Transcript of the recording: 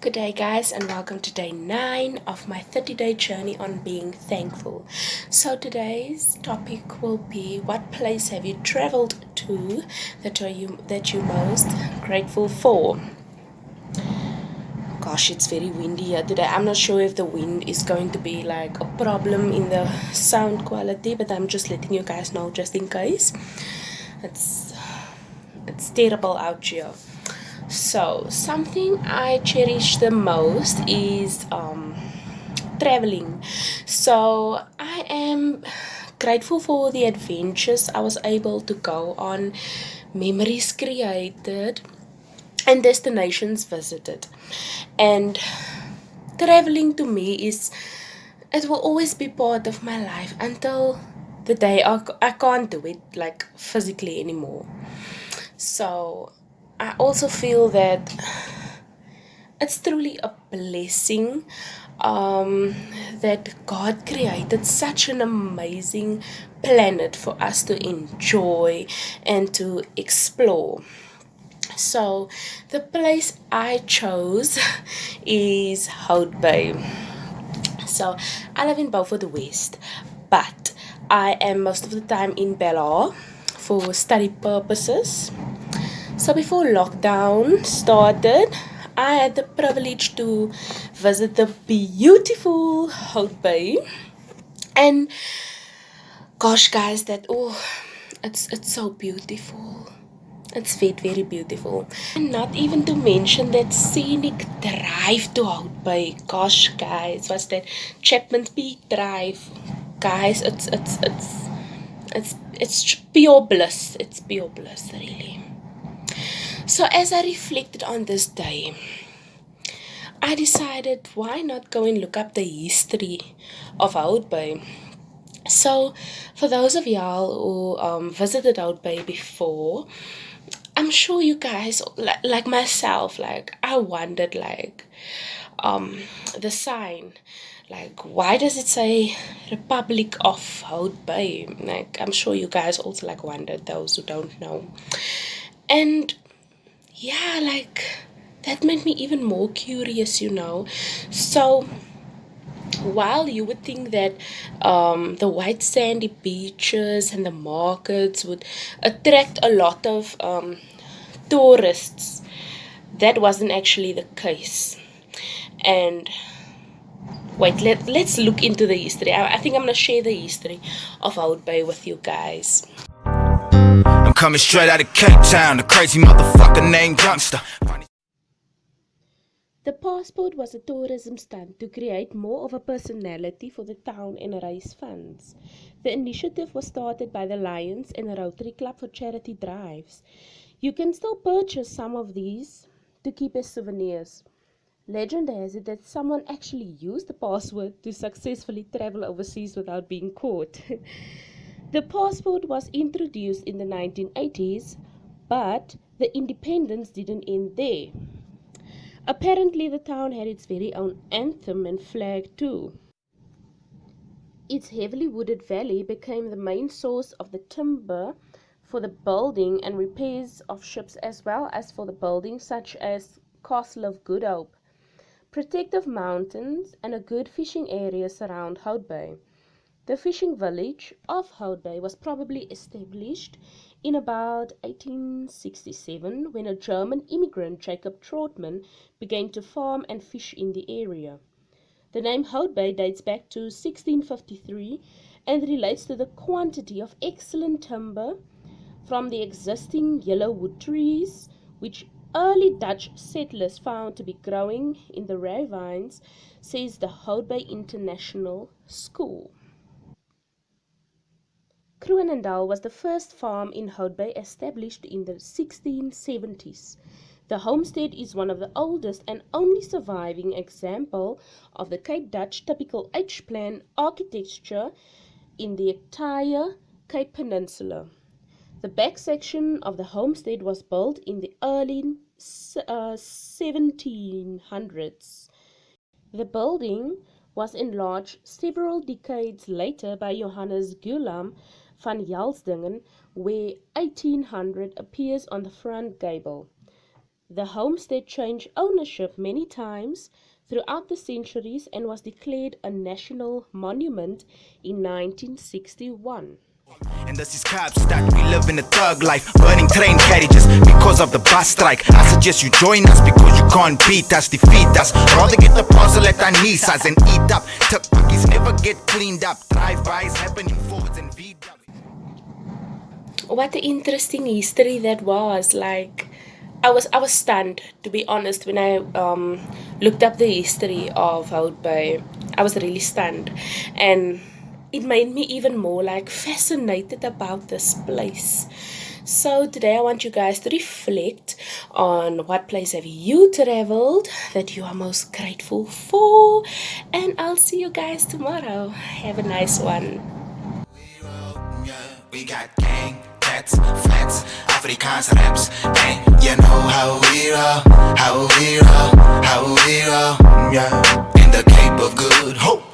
Good day, guys, and welcome to day 9 of my 30-day journey on being thankful. So, today's topic will be, what place have you traveled to that you're most grateful for? Gosh, it's very windy here today. I'm not sure if the wind is going to be like a problem in the sound quality, but I'm just letting you guys know just in case. It's terrible out here. So, something I cherish the most is traveling. So, I am grateful for the adventures I was able to go on, memories created, and destinations visited. And traveling to me it will always be part of my life until the day I can't do it like physically anymore. So I also feel that it's truly a blessing that God created such an amazing planet for us to enjoy and to explore. So the place I chose is Hout Bay. So I live in Beaufort West, but I am most of the time in Bella for study purposes. So before lockdown started, I had the privilege to visit the beautiful Hout Bay. And gosh, guys, it's so beautiful. It's very, very beautiful. And not even to mention that scenic drive to Hout Bay. Gosh, guys, what's that? Chapman's Peak Drive. Guys, it's pure bliss. It's pure bliss, really. So as I reflected on this day, I decided why not go and look up the history of Hout Bay. So for those of y'all who visited Hout Bay before, I'm sure you guys like myself, like I wondered the sign, like why does it say Republic of Hout Bay? Like I'm sure you guys also like wondered, those who don't know. And yeah, like that made me even more curious. So while you would think that the white sandy beaches and the markets would attract a lot of tourists, that wasn't actually the case. And wait, let's look into the history. I think I'm gonna share the history of Hout Bay with you guys. I'm coming straight out of Cape Town, the crazy motherfucker named Youngster. The passport was a tourism stunt to create more of a personality for the town and raise funds. The initiative was started by the Lions and the Rotary Club for charity drives. You can still purchase some of these to keep as souvenirs. Legend has it that someone actually used the password to successfully travel overseas without being caught. The passport was introduced in the 1980s, but the independence didn't end there. Apparently, the town had its very own anthem and flag too. Its heavily wooded valley became the main source of the timber for the building and repairs of ships, as well as for the buildings such as Castle of Good Hope. Protective mountains and a good fishing area surround Hout Bay. The fishing village of Hout Bay was probably established in about 1867 when a German immigrant, Jacob Trautmann, began to farm and fish in the area. The name Hout Bay dates back to 1653 and relates to the quantity of excellent timber from the existing yellow wood trees, which early Dutch settlers found to be growing in the ravines, says the Hout Bay International School. Kroonendaal was the first farm in Hout Bay established in the 1670s. The homestead is one of the oldest and only surviving example of the Cape Dutch typical H-plan architecture in the entire Cape Peninsula. The back section of the homestead was built in the early 1700s. The building was enlarged several decades later by Johannes Gulam van Jelsdingen, where 1800 appears on the front gable. The homestead changed ownership many times throughout the centuries and was declared a national monument in 1961. And this is cops that we live in a thug life, burning train carriages because of the bus strike. I suggest you join us because you can't beat us, defeat us. Rather get the parcel at Anissa's and eat up. Tukpakkies never get cleaned up. Drive-bys happening forwards and VW. What an interesting history that was. Like, I was stunned, to be honest, when I looked up the history of Hout Bay. I was really stunned, and it made me even more like fascinated about this place. So today I want you guys to reflect on what place have you traveled that you are most grateful for, and I'll see you guys tomorrow. Have a nice one. We got gang, tats, flats, Afrikaans raps, bang. You know how we roll, how we roll, how we roll, yeah. In the Cape of Good Hope.